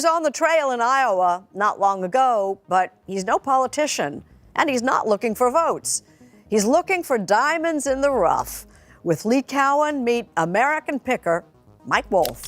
was on the trail in Iowa not long ago, but he's no politician, and he's not looking for votes. He's looking for diamonds in the rough. With Lee Cowan, meet American picker Mike Wolfe.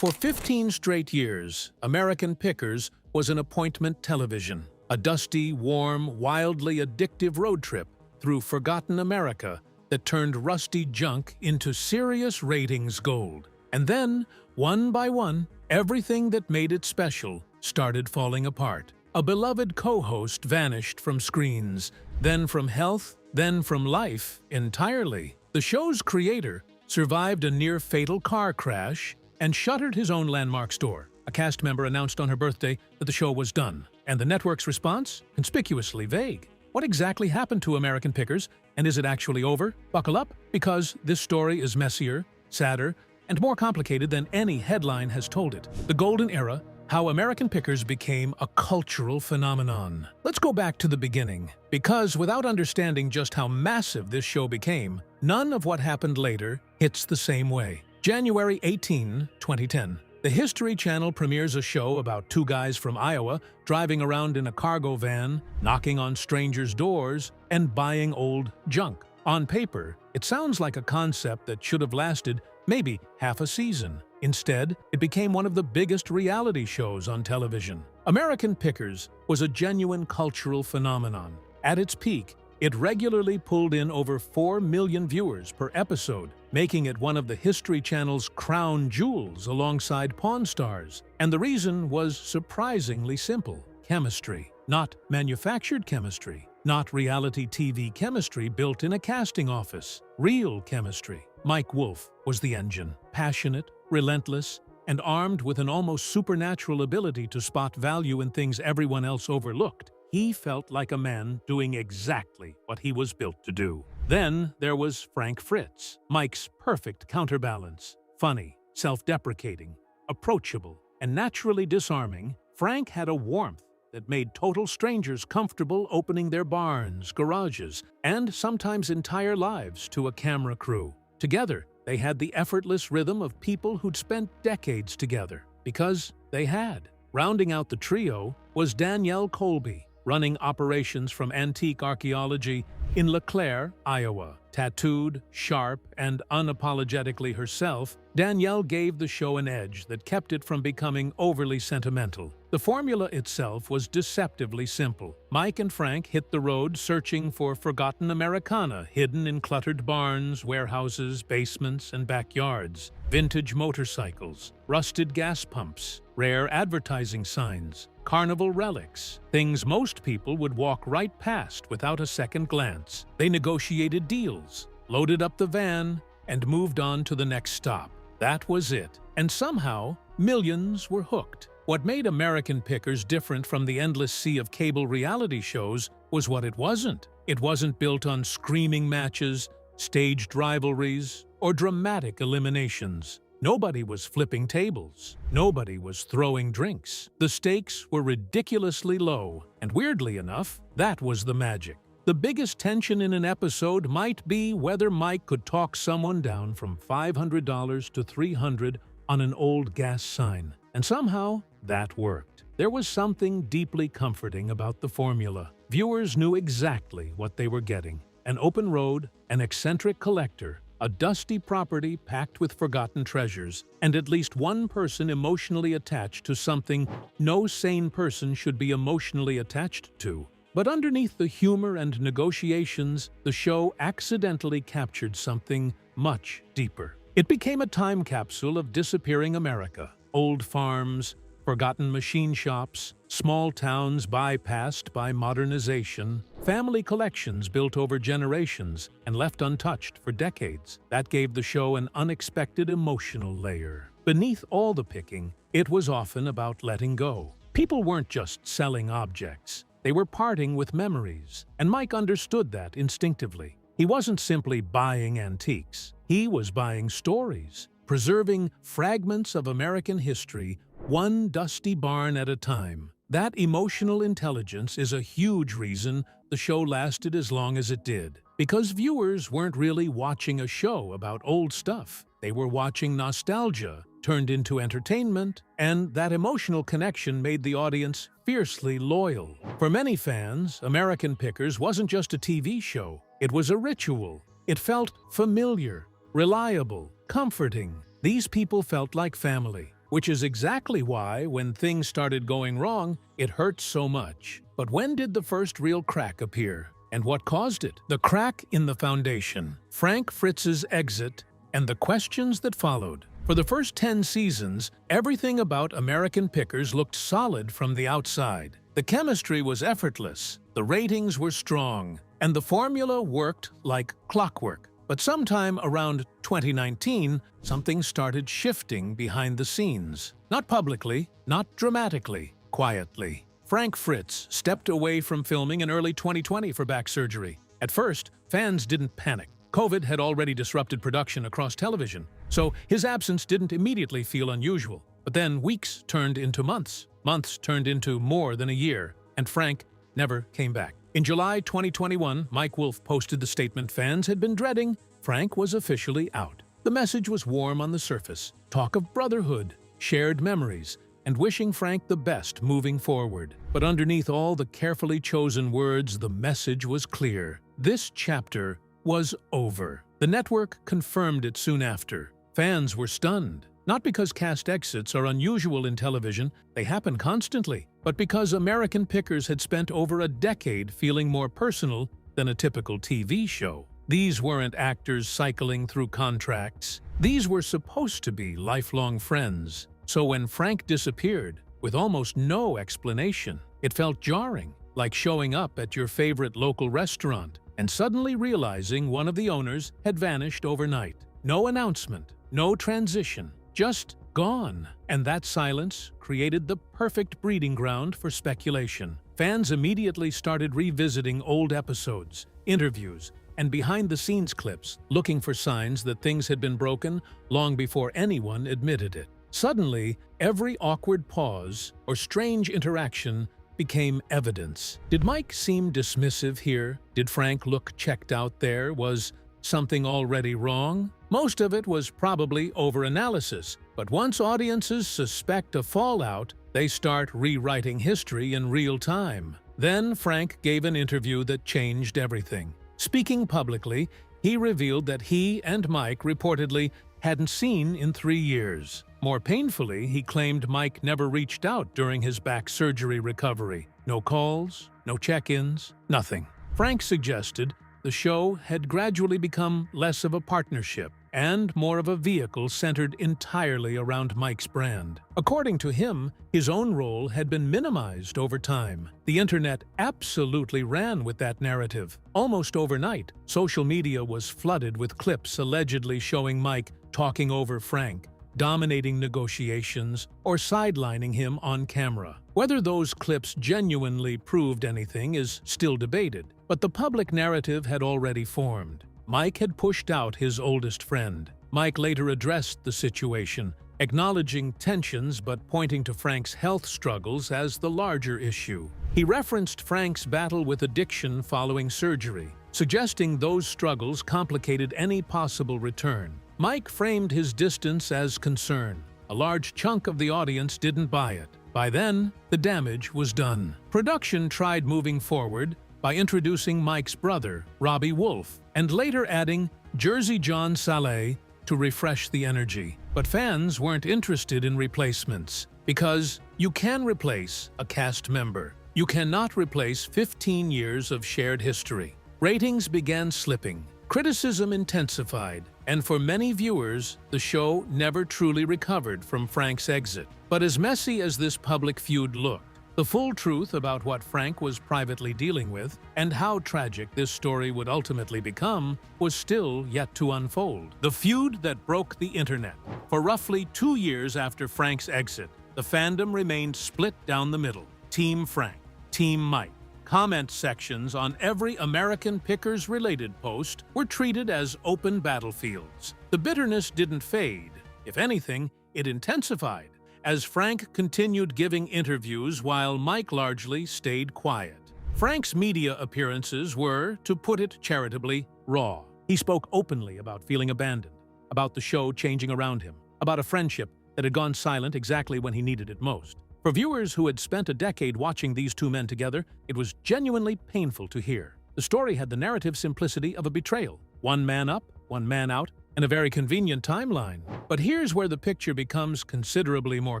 For 15 straight years, American Pickers was an appointment television, a dusty, warm, wildly addictive road trip through forgotten America that turned rusty junk into serious ratings gold. And then, one by one, everything that made it special started falling apart. A beloved co-host vanished from screens, then from health, then from life entirely. The show's creator survived a near-fatal car crash and shuttered his own landmark store. A cast member announced on her birthday that the show was done, and the network's response? Conspicuously vague. What exactly happened to American Pickers, and is it actually over? Buckle up, because this story is messier, sadder, and more complicated than any headline has told it. The Golden Era, how American Pickers became a cultural phenomenon. Let's go back to the beginning, because without understanding just how massive this show became, none of what happened later hits the same way. January 18, 2010. The History Channel premieres a show about two guys from Iowa driving around in a cargo van, knocking on strangers' doors, and buying old junk. On paper, it sounds like a concept that should have lasted maybe half a season. Instead, it became one of the biggest reality shows on television. American Pickers was a genuine cultural phenomenon. At its peak, it regularly pulled in over 4 million viewers per episode, making it one of the History Channel's crown jewels alongside Pawn Stars. And the reason was surprisingly simple: chemistry. Not manufactured chemistry, not reality TV chemistry built in a casting office. Real chemistry. Mike Wolfe was the engine, passionate, relentless, and armed with an almost supernatural ability to spot value in things everyone else overlooked. He felt like a man doing exactly what he was built to do. Then there was Frank Fritz, Mike's perfect counterbalance. Funny, self-deprecating, approachable, and naturally disarming, Frank had a warmth that made total strangers comfortable opening their barns, garages, and sometimes entire lives to a camera crew. Together, they had the effortless rhythm of people who'd spent decades together, because they had. Rounding out the trio was Danielle Colby, running operations from antique archaeology in LeClaire, Iowa. Tattooed, sharp, and unapologetically herself, Danielle gave the show an edge that kept it from becoming overly sentimental. The formula itself was deceptively simple. Mike and Frank hit the road searching for forgotten Americana hidden in cluttered barns, warehouses, basements, and backyards. Vintage motorcycles, rusted gas pumps, rare advertising signs, carnival relics, things most people would walk right past without a second glance. They negotiated deals, loaded up the van, and moved on to the next stop. That was it. And somehow, millions were hooked. What made American Pickers different from the endless sea of cable reality shows was what it wasn't. It wasn't built on screaming matches, staged rivalries, or dramatic eliminations. Nobody was flipping tables. Nobody was throwing drinks. The stakes were ridiculously low, and weirdly enough, that was the magic. The biggest tension in an episode might be whether Mike could talk someone down from $500 to $300 on an old gas sign. And somehow, that worked. There was something deeply comforting about the formula. Viewers knew exactly what they were getting: an open road, an eccentric collector, a dusty property packed with forgotten treasures, and at least one person emotionally attached to something no sane person should be emotionally attached to. But underneath the humor and negotiations, the show accidentally captured something much deeper. It became a time capsule of disappearing America. Old farms, forgotten machine shops, small towns bypassed by modernization, family collections built over generations and left untouched for decades. That gave the show an unexpected emotional layer. Beneath all the picking, it was often about letting go. People weren't just selling objects. They were parting with memories, and Mike understood that instinctively. He wasn't simply buying antiques. He was buying stories, preserving fragments of American history, one dusty barn at a time. That emotional intelligence is a huge reason the show lasted as long as it did. Because viewers weren't really watching a show about old stuff. They were watching nostalgia turned into entertainment, and that emotional connection made the audience fiercely loyal. For many fans, American Pickers wasn't just a TV show. It was a ritual. It felt familiar, reliable, comforting. These people felt like family, which is exactly why, when things started going wrong, it hurt so much. But when did the first real crack appear? And what caused it? The crack in the foundation, Frank Fritz's exit, and the questions that followed. For the first 10 seasons, everything about American Pickers looked solid from the outside. The chemistry was effortless, the ratings were strong, and the formula worked like clockwork. But sometime around 2019, something started shifting behind the scenes. Not publicly, not dramatically, quietly. Frank Fritz stepped away from filming in early 2020 for back surgery. At first, fans didn't panic. COVID had already disrupted production across television, so his absence didn't immediately feel unusual. But then weeks turned into months. Months turned into more than a year, and Frank never came back. In July 2021, Mike Wolfe posted the statement fans had been dreading. Frank was officially out. The message was warm on the surface, talk of brotherhood, shared memories, and wishing Frank the best moving forward. But underneath all the carefully chosen words, the message was clear. This chapter was over. The network confirmed it soon after. Fans were stunned, not because cast exits are unusual in television, they happen constantly, but because American Pickers had spent over a decade feeling more personal than a typical TV show. These weren't actors cycling through contracts. These were supposed to be lifelong friends. So when Frank disappeared, with almost no explanation, it felt jarring, like showing up at your favorite local restaurant and suddenly realizing one of the owners had vanished overnight. No announcement, no transition, just gone. And that silence created the perfect breeding ground for speculation. Fans immediately started revisiting old episodes, interviews, and behind-the-scenes clips, looking for signs that things had been broken long before anyone admitted it. Suddenly, every awkward pause or strange interaction became evidence. Did Mike seem dismissive here? Did Frank look checked out there? Was something already wrong? Most of it was probably overanalysis, but once audiences suspect a fallout, they start rewriting history in real time. Then Frank gave an interview that changed everything. Speaking publicly, he revealed that he and Mike reportedly hadn't seen in 3 years. More painfully, he claimed Mike never reached out during his back surgery recovery. No calls, no check-ins, nothing. Frank suggested the show had gradually become less of a partnership and more of a vehicle centered entirely around Mike's brand. According to him, his own role had been minimized over time. The internet absolutely ran with that narrative. Almost overnight, social media was flooded with clips allegedly showing Mike talking over Frank, dominating negotiations, or sidelining him on camera. Whether those clips genuinely proved anything is still debated, but the public narrative had already formed. Mike had pushed out his oldest friend. Mike later addressed the situation, acknowledging tensions but pointing to Frank's health struggles as the larger issue. He referenced Frank's battle with addiction following surgery, suggesting those struggles complicated any possible return. Mike framed his distance as concern. A large chunk of the audience didn't buy it. By then, the damage was done. Production tried moving forward by introducing Mike's brother, Robbie Wolfe, and later adding Jersey John Saleh to refresh the energy. But fans weren't interested in replacements, because you can replace a cast member. You cannot replace 15 years of shared history. Ratings began slipping. Criticism intensified, and for many viewers, the show never truly recovered from Frank's exit. But as messy as this public feud looked, the full truth about what Frank was privately dealing with and how tragic this story would ultimately become was still yet to unfold. The feud that broke the internet. For roughly 2 years after Frank's exit, the fandom remained split down the middle. Team Frank, Team Mike. Comment sections on every American Pickers-related post were treated as open battlefields. The bitterness didn't fade. If anything, it intensified, as Frank continued giving interviews while Mike largely stayed quiet. Frank's media appearances were, to put it charitably, raw. He spoke openly about feeling abandoned, about the show changing around him, about a friendship that had gone silent exactly when he needed it most. For viewers who had spent a decade watching these two men together, it was genuinely painful to hear. The story had the narrative simplicity of a betrayal. One man up, one man out, and a very convenient timeline. But here's where the picture becomes considerably more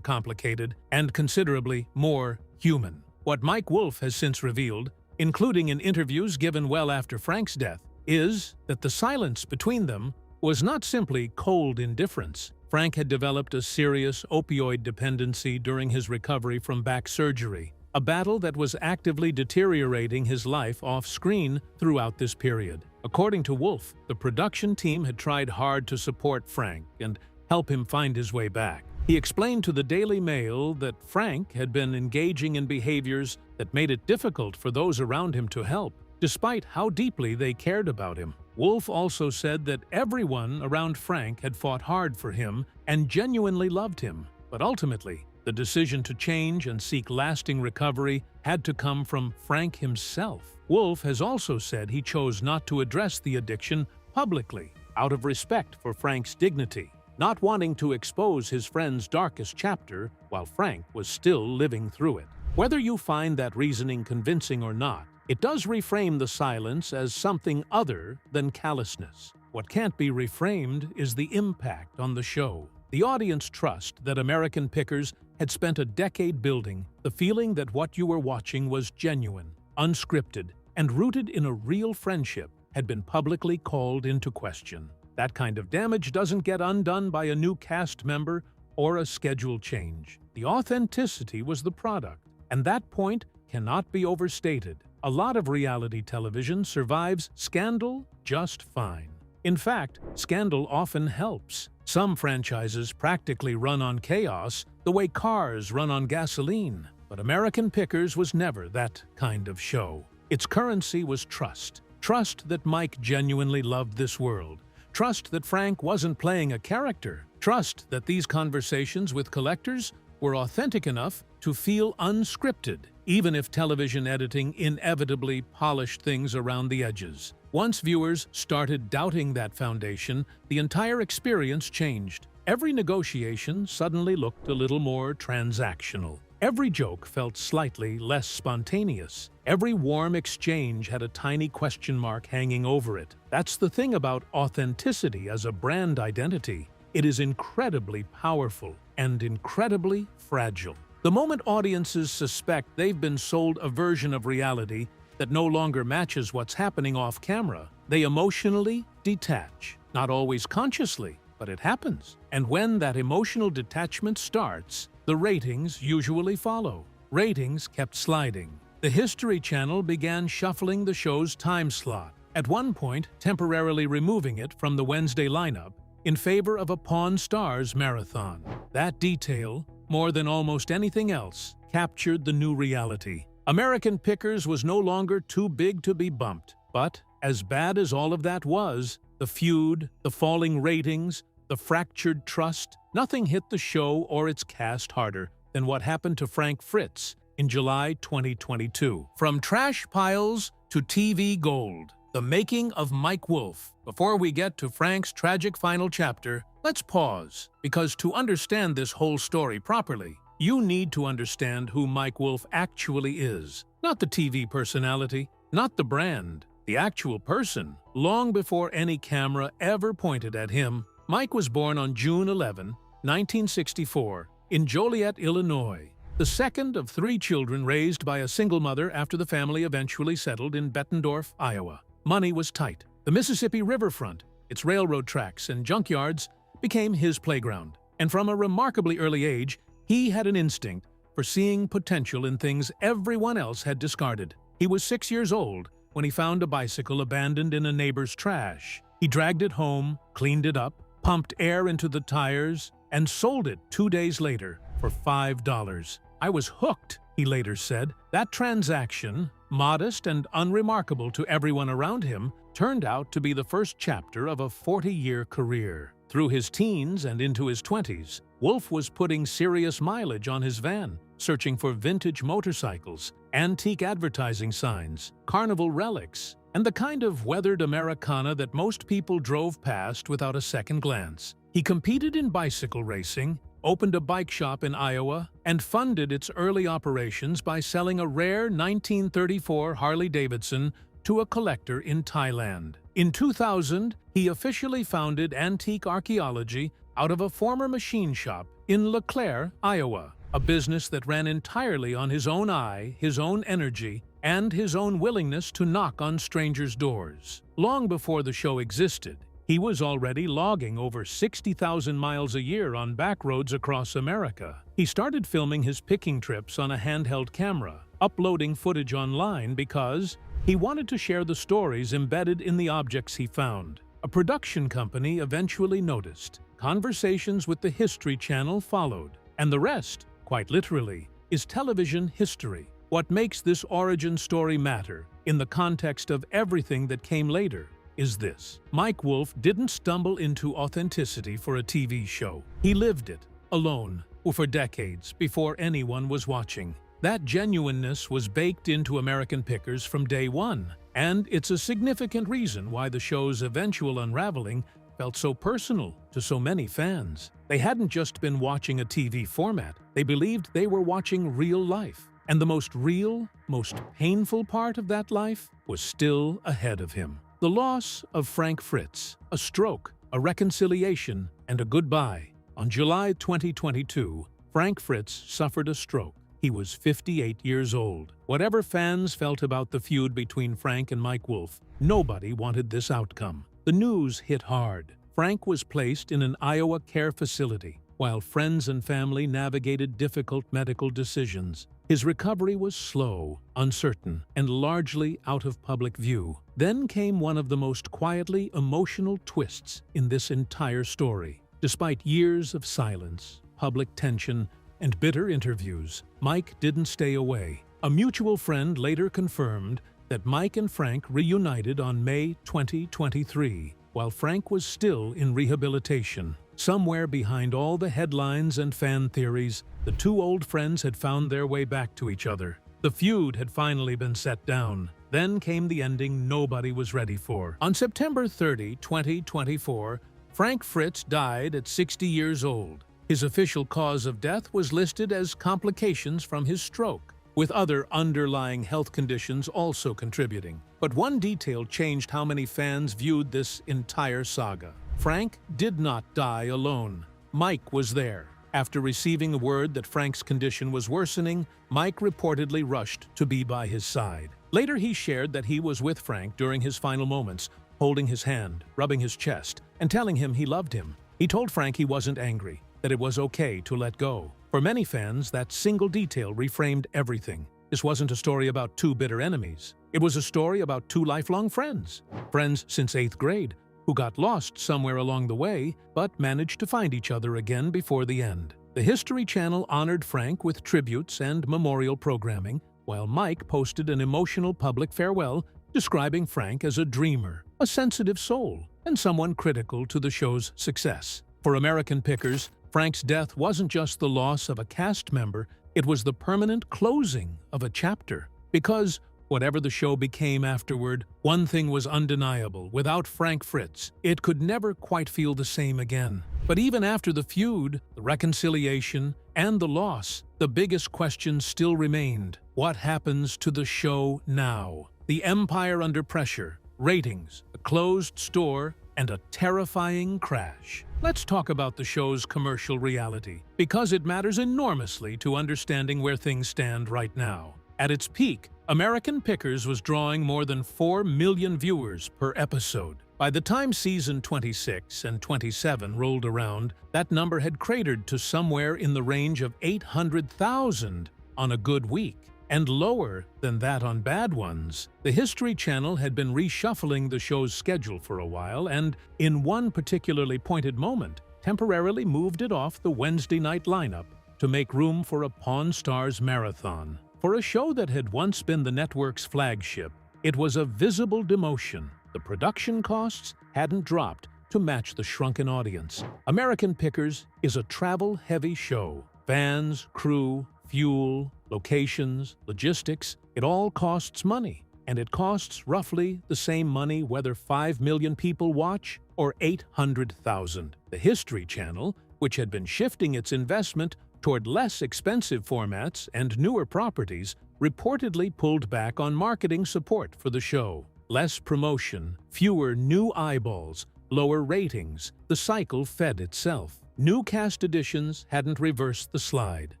complicated and considerably more human. What Mike Wolfe has since revealed, including in interviews given well after Frank's death, is that the silence between them was not simply cold indifference. Frank had developed a serious opioid dependency during his recovery from back surgery, a battle that was actively deteriorating his life off-screen throughout this period. According to Wolfe, the production team had tried hard to support Frank and help him find his way back. He explained to the Daily Mail that Frank had been engaging in behaviors that made it difficult for those around him to help, despite how deeply they cared about him. Wolfe also said that everyone around Frank had fought hard for him and genuinely loved him, but ultimately, the decision to change and seek lasting recovery had to come from Frank himself. Wolfe has also said he chose not to address the addiction publicly, out of respect for Frank's dignity, not wanting to expose his friend's darkest chapter while Frank was still living through it. Whether you find that reasoning convincing or not, it does reframe the silence as something other than callousness. What can't be reframed is the impact on the show. The audience trust that American Pickers had spent a decade building, the feeling that what you were watching was genuine, unscripted, and rooted in a real friendship, had been publicly called into question. That kind of damage doesn't get undone by a new cast member or a schedule change. The authenticity was the product, and that point cannot be overstated. A lot of reality television survives scandal just fine. In fact, scandal often helps. Some franchises practically run on chaos the way cars run on gasoline. But American Pickers was never that kind of show. Its currency was trust. Trust that Mike genuinely loved this world. Trust that Frank wasn't playing a character. Trust that these conversations with collectors were authentic enough to feel unscripted, even if television editing inevitably polished things around the edges. Once viewers started doubting that foundation, the entire experience changed. Every negotiation suddenly looked a little more transactional. Every joke felt slightly less spontaneous. Every warm exchange had a tiny question mark hanging over it. That's the thing about authenticity as a brand identity. It is incredibly powerful and incredibly fragile. The moment audiences suspect they've been sold a version of reality that no longer matches what's happening off camera, they emotionally detach. Not always consciously, but it happens. And when that emotional detachment starts, the ratings usually follow. Ratings kept sliding. The History Channel began shuffling the show's time slot, at one point temporarily removing it from the Wednesday lineup in favor of a Pawn Stars marathon. That detail, more than almost anything else, captured the new reality. American Pickers was no longer too big to be bumped. But, as bad as all of that was, the feud, the falling ratings, the fractured trust, nothing hit the show or its cast harder than what happened to Frank Fritz in July 2022. From trash piles to TV gold, the making of Mike Wolfe. Before we get to Frank's tragic final chapter, let's pause, because to understand this whole story properly, you need to understand who Mike Wolfe actually is. Not the TV personality, not the brand, the actual person. Long before any camera ever pointed at him, Mike was born on June 11, 1964, in Joliet, Illinois, the second of 3 children raised by a single mother after the family eventually settled in Bettendorf, Iowa. Money was tight. The Mississippi riverfront, its railroad tracks and junkyards, became his playground. And from a remarkably early age, he had an instinct for seeing potential in things everyone else had discarded. He was 6 years old when he found a bicycle abandoned in a neighbor's trash. He dragged it home, cleaned it up, pumped air into the tires, and sold it 2 days later for $5. "I was hooked," he later said. That transaction, modest and unremarkable to everyone around him, turned out to be the first chapter of a 40-year career. Through his teens and into his 20s, Wolfe was putting serious mileage on his van, searching for vintage motorcycles, antique advertising signs, carnival relics, and the kind of weathered Americana that most people drove past without a second glance. He competed in bicycle racing, opened a bike shop in Iowa, and funded its early operations by selling a rare 1934 Harley-Davidson to a collector in Thailand. In 2000, he officially founded Antique Archaeology out of a former machine shop in LeClaire, Iowa, a business that ran entirely on his own eye, his own energy, and his own willingness to knock on strangers' doors. Long before the show existed, he was already logging over 60,000 miles a year on back roads across America. He started filming his picking trips on a handheld camera, uploading footage online because he wanted to share the stories embedded in the objects he found. A production company eventually noticed. Conversations with the History Channel followed, and the rest, quite literally, is television history. What makes this origin story matter, in the context of everything that came later, is this. Mike Wolfe didn't stumble into authenticity for a TV show. He lived it, alone, for decades, before anyone was watching. That genuineness was baked into American Pickers from day one, and it's a significant reason why the show's eventual unraveling felt so personal to so many fans. They hadn't just been watching a TV format, they believed they were watching real life. And the most real, most painful part of that life was still ahead of him. The loss of Frank Fritz, a stroke, a reconciliation, and a goodbye. On July 2022, Frank Fritz suffered a stroke. He was 58 years old. Whatever fans felt about the feud between Frank and Mike Wolfe, nobody wanted this outcome. The news hit hard. Frank was placed in an Iowa care facility, while friends and family navigated difficult medical decisions. His recovery was slow, uncertain, and largely out of public view. Then came one of the most quietly emotional twists in this entire story. Despite years of silence, public tension, and bitter interviews, Mike didn't stay away. A mutual friend later confirmed that Mike and Frank reunited on May 2023, while Frank was still in rehabilitation. Somewhere behind all the headlines and fan theories, the two old friends had found their way back to each other. The feud had finally been set down. Then came the ending nobody was ready for. On September 30, 2024, Frank Fritz died at 60 years old. His official cause of death was listed as complications from his stroke, with other underlying health conditions also contributing. But one detail changed how many fans viewed this entire saga. Frank did not die alone. Mike was there. After receiving the word that Frank's condition was worsening, Mike reportedly rushed to be by his side. Later he shared that he was with Frank during his final moments, holding his hand, rubbing his chest, and telling him he loved him. He told Frank he wasn't angry, that it was okay to let go. For many fans, that single detail reframed everything. This wasn't a story about two bitter enemies. It was a story about two lifelong friends. Friends since 8th grade, who got lost somewhere along the way, but managed to find each other again before the end. The History Channel honored Frank with tributes and memorial programming, while Mike posted an emotional public farewell describing Frank as a dreamer, a sensitive soul, and someone critical to the show's success. For American Pickers, Frank's death wasn't just the loss of a cast member, it was the permanent closing of a chapter. Because whatever the show became afterward, one thing was undeniable. Without Frank Fritz, it could never quite feel the same again. But even after the feud, the reconciliation, and the loss, the biggest question still remained. What happens to the show now? The empire under pressure, ratings, a closed store, and a terrifying crash. Let's talk about the show's commercial reality, because it matters enormously to understanding where things stand right now. At its peak, American Pickers was drawing more than 4 million viewers per episode. By the time season 26 and 27 rolled around, that number had cratered to somewhere in the range of 800,000 on a good week, and lower than that on bad ones. The History Channel had been reshuffling the show's schedule for a while and, in one particularly pointed moment, temporarily moved it off the Wednesday night lineup to make room for a Pawn Stars marathon. For a show that had once been the network's flagship, it was a visible demotion. The production costs hadn't dropped to match the shrunken audience. American Pickers is a travel-heavy show. Fans, crew, fuel, locations, logistics, it all costs money. And it costs roughly the same money whether 5 million people watch or 800,000. The History Channel which had been shifting its investment toward less expensive formats and newer properties, reportedly pulled back on marketing support for the show. Less promotion, fewer new eyeballs, lower ratings, the cycle fed itself. New cast additions hadn't reversed the slide.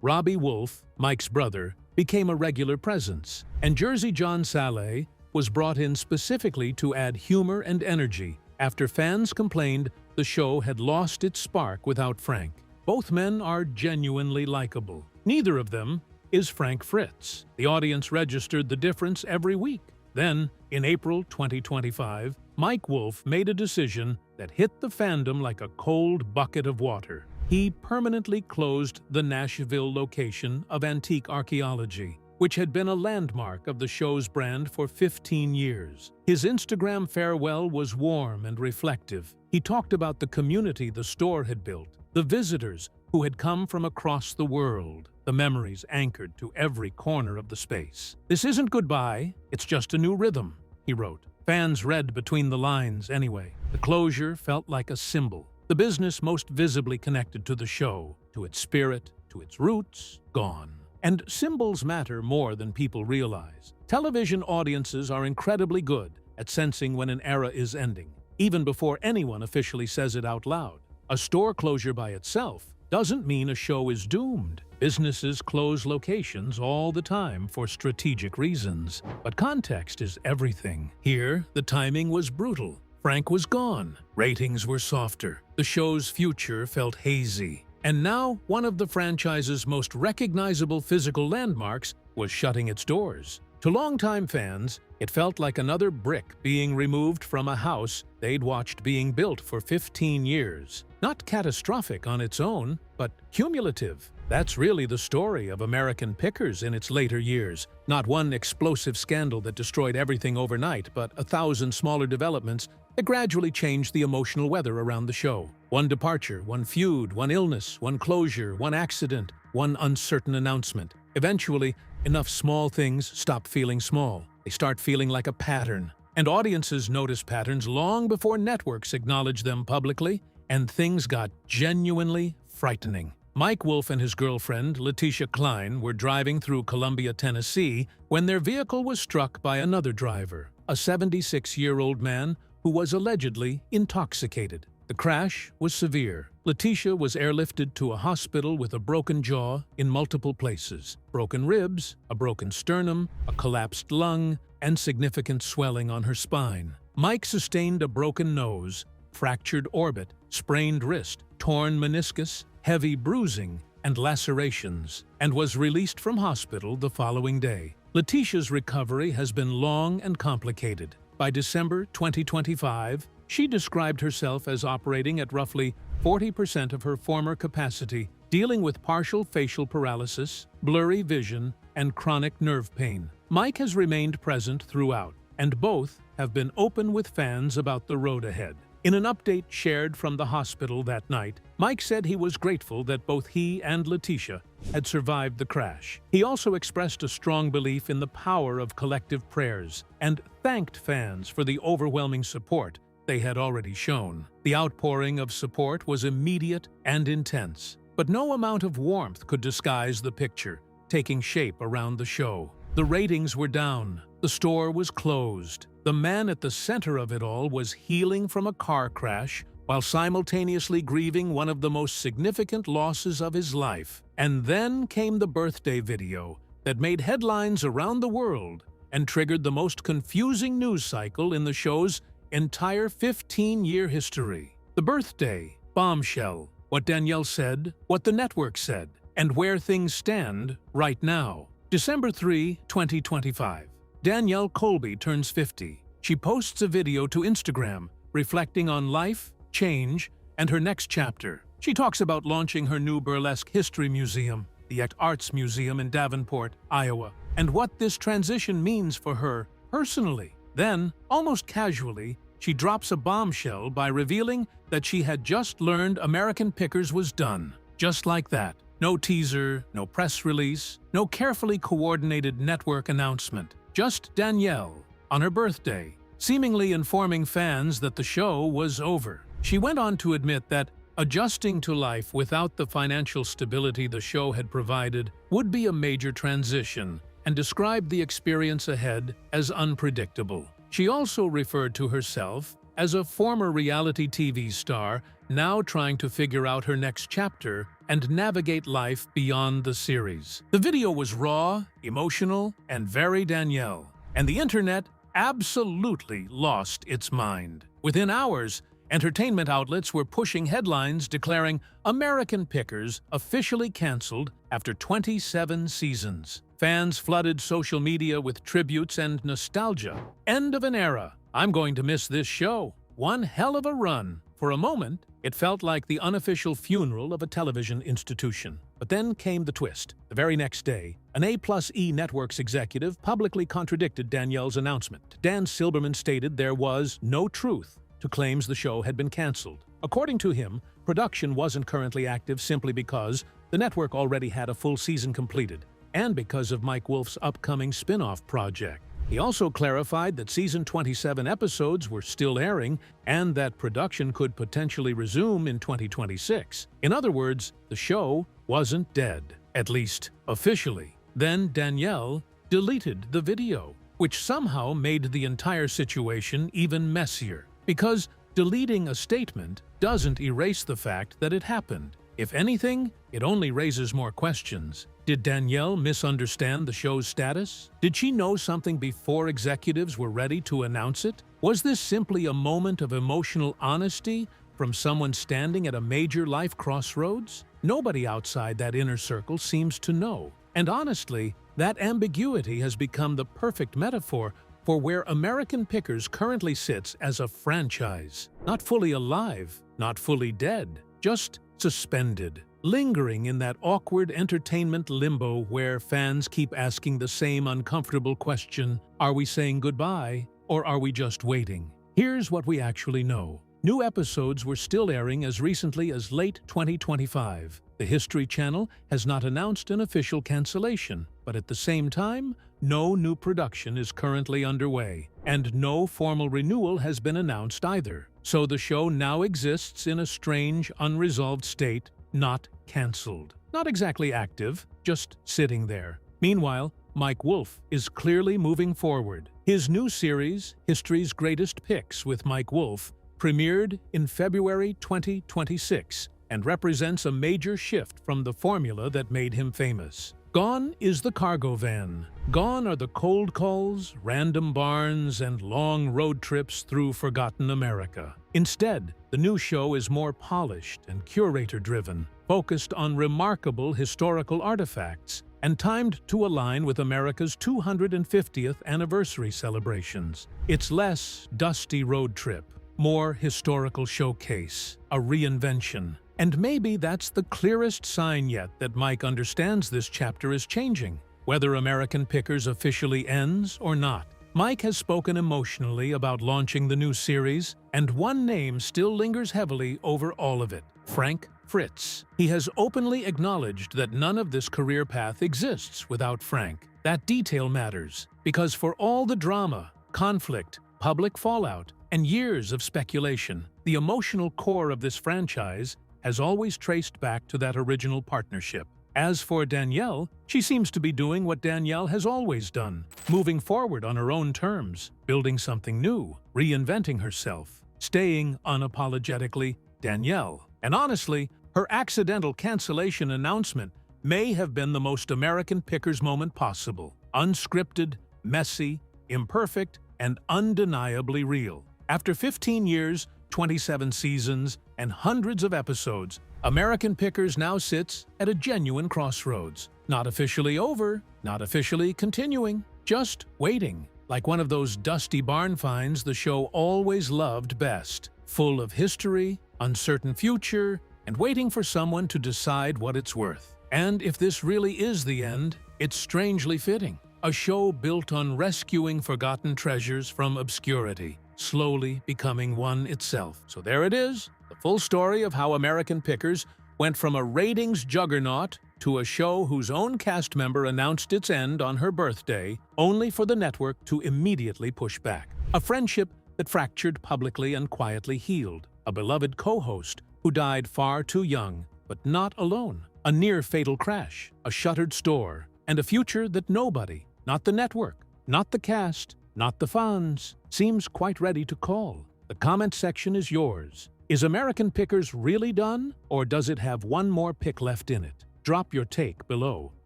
Robbie Wolf, Mike's brother, became a regular presence, and Jersey John Saleh was brought in specifically to add humor and energy after fans complained the show had lost its spark without Frank. Both men are genuinely likable. Neither of them is Frank Fritz. The audience registered the difference every week. Then, in April 2025, Mike Wolf made a decision that hit the fandom like a cold bucket of water. He permanently closed the Nashville location of Antique Archaeology, which had been a landmark of the show's brand for 15 years. His Instagram farewell was warm and reflective. He talked about the community the store had built, the visitors who had come from across the world, the memories anchored to every corner of the space. "This isn't goodbye, it's just a new rhythm," he wrote. Fans read between the lines anyway. The closure felt like a symbol. The business most visibly connected to the show, to its spirit, to its roots, gone. And symbols matter more than people realize. Television audiences are incredibly good at sensing when an era is ending, even before anyone officially says it out loud. A store closure by itself doesn't mean a show is doomed. Businesses close locations all the time for strategic reasons. But context is everything. Here, the timing was brutal. Frank was gone. Ratings were softer. The show's future felt hazy. And now, one of the franchise's most recognizable physical landmarks was shutting its doors. To longtime fans, it felt like another brick being removed from a house they'd watched being built for 15 years. Not catastrophic on its own, but cumulative. That's really the story of American Pickers in its later years. Not one explosive scandal that destroyed everything overnight, but 1,000 smaller developments that gradually changed the emotional weather around the show. One departure, one feud, one illness, one closure, one accident, one uncertain announcement. Eventually, enough small things stop feeling small. They start feeling like a pattern. And audiences notice patterns long before networks acknowledge them publicly, and things got genuinely frightening. Mike Wolf and his girlfriend, Letitia Klein, were driving through Columbia, Tennessee, when their vehicle was struck by another driver, a 76-year-old man who was allegedly intoxicated. The crash was severe. Letitia was airlifted to a hospital with a broken jaw in multiple places, broken ribs, a broken sternum, a collapsed lung, and significant swelling on her spine. Mike sustained a broken nose, fractured orbit, sprained wrist, torn meniscus, heavy bruising, and lacerations, and was released from hospital the following day. Letitia's recovery has been long and complicated. By December 2025, she described herself as operating at roughly 40% of her former capacity, dealing with partial facial paralysis, blurry vision, and chronic nerve pain. Mike has remained present throughout, and both have been open with fans about the road ahead. In an update shared from the hospital that night, Mike said he was grateful that both he and Letitia had survived the crash. He also expressed a strong belief in the power of collective prayers and thanked fans for the overwhelming support they had already shown. The outpouring of support was immediate and intense, but no amount of warmth could disguise the picture taking shape around the show. The ratings were down. The store was closed. The man at the center of it all was healing from a car crash while simultaneously grieving one of the most significant losses of his life. And then came the birthday video that made headlines around the world and triggered the most confusing news cycle in the show's entire 15-year history. The birthday bombshell, what Danielle said, what the network said, and where things stand right now. December 3, 2025. Danielle Colby turns 50. She posts a video to Instagram reflecting on life, change, and her next chapter. She talks about launching her new burlesque history museum, the Act Arts Museum in Davenport, Iowa, and what this transition means for her personally. Then, almost casually, she drops a bombshell by revealing that she had just learned American Pickers was done. Just like that. No teaser, no press release, no carefully coordinated network announcement. Just Danielle, on her birthday, seemingly informing fans that the show was over. She went on to admit that Adjusting to life without the financial stability the show had provided would be a major transition, and described the experience ahead as unpredictable. She also referred to herself as a former reality TV star now trying to figure out her next chapter and navigate life beyond the series. The video was raw, emotional, and very Danielle, and the internet absolutely lost its mind. Within hours, entertainment outlets were pushing headlines declaring American Pickers officially canceled after 27 seasons. Fans flooded social media with tributes and nostalgia. End of an era. I'm going to miss this show. One hell of a run. For a moment, it felt like the unofficial funeral of a television institution. But then came the twist. The very next day, an A+E Networks executive publicly contradicted Danielle's announcement. Dan Silberman stated there was no truth to claims the show had been canceled. According to him, production wasn't currently active simply because the network already had a full season completed, and because of Mike Wolf's upcoming spin-off project. He also clarified that season 27 episodes were still airing and that production could potentially resume in 2026. In other words, the show wasn't dead, at least officially. Then Danielle deleted the video, which somehow made the entire situation even messier. Because deleting a statement doesn't erase the fact that it happened. If anything, it only raises more questions. Did Danielle misunderstand the show's status? Did she know something before executives were ready to announce it? Was this simply a moment of emotional honesty from someone standing at a major life crossroads? Nobody outside that inner circle seems to know. And honestly, that ambiguity has become the perfect metaphor for where American Pickers currently sits as a franchise. Not fully alive, not fully dead, just suspended, lingering in that awkward entertainment limbo where fans keep asking the same uncomfortable question, are we saying goodbye or are we just waiting? Here's what we actually know. New episodes were still airing as recently as late 2025. The History Channel has not announced an official cancellation, but at the same time, no new production is currently underway, and no formal renewal has been announced either. So the show now exists in a strange, unresolved state, not canceled. Not exactly active, just sitting there. Meanwhile, Mike Wolf is clearly moving forward. His new series, History's Greatest Picks with Mike Wolf, premiered in February 2026 and represents a major shift from the formula that made him famous. Gone is the cargo van. Gone are the cold calls, random barns, and long road trips through forgotten America. Instead, the new show is more polished and curator-driven, focused on remarkable historical artifacts, and timed to align with America's 250th anniversary celebrations. It's less dusty road trip, more historical showcase, a reinvention. And maybe that's the clearest sign yet that Mike understands this chapter is changing, whether American Pickers officially ends or not. Mike has spoken emotionally about launching the new series, and one name still lingers heavily over all of it: Frank Fritz. He has openly acknowledged that none of this career path exists without Frank. That detail matters, because for all the drama, conflict, public fallout, and years of speculation, the emotional core of this franchise has always traced back to that original partnership. As for Danielle, she seems to be doing what Danielle has always done, moving forward on her own terms, building something new, reinventing herself, staying unapologetically Danielle. And honestly, her accidental cancellation announcement may have been the most American Pickers moment possible. Unscripted, messy, imperfect, and undeniably real. After 15 years, 27 seasons, and hundreds of episodes, American Pickers now sits at a genuine crossroads. Not officially over, not officially continuing, just waiting, like one of those dusty barn finds the show always loved best, full of history, uncertain future, and waiting for someone to decide what it's worth. And if this really is the end, it's strangely fitting. A show built on rescuing forgotten treasures from obscurity, slowly becoming one itself. So there it is, the full story of how American Pickers went from a ratings juggernaut to a show whose own cast member announced its end on her birthday, only for the network to immediately push back. A friendship that fractured publicly and quietly healed. A beloved co-host who died far too young, but not alone. A near-fatal crash, a shuttered store, and a future that nobody, not the network, not the cast, not the fans, seems quite ready to call. The comment section is yours. Is American Pickers really done, or does it have one more pick left in it? Drop your take below,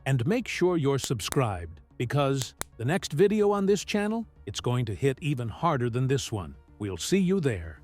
and make sure you're subscribed, because the next video on this channel, it's going to hit even harder than this one. We'll see you there.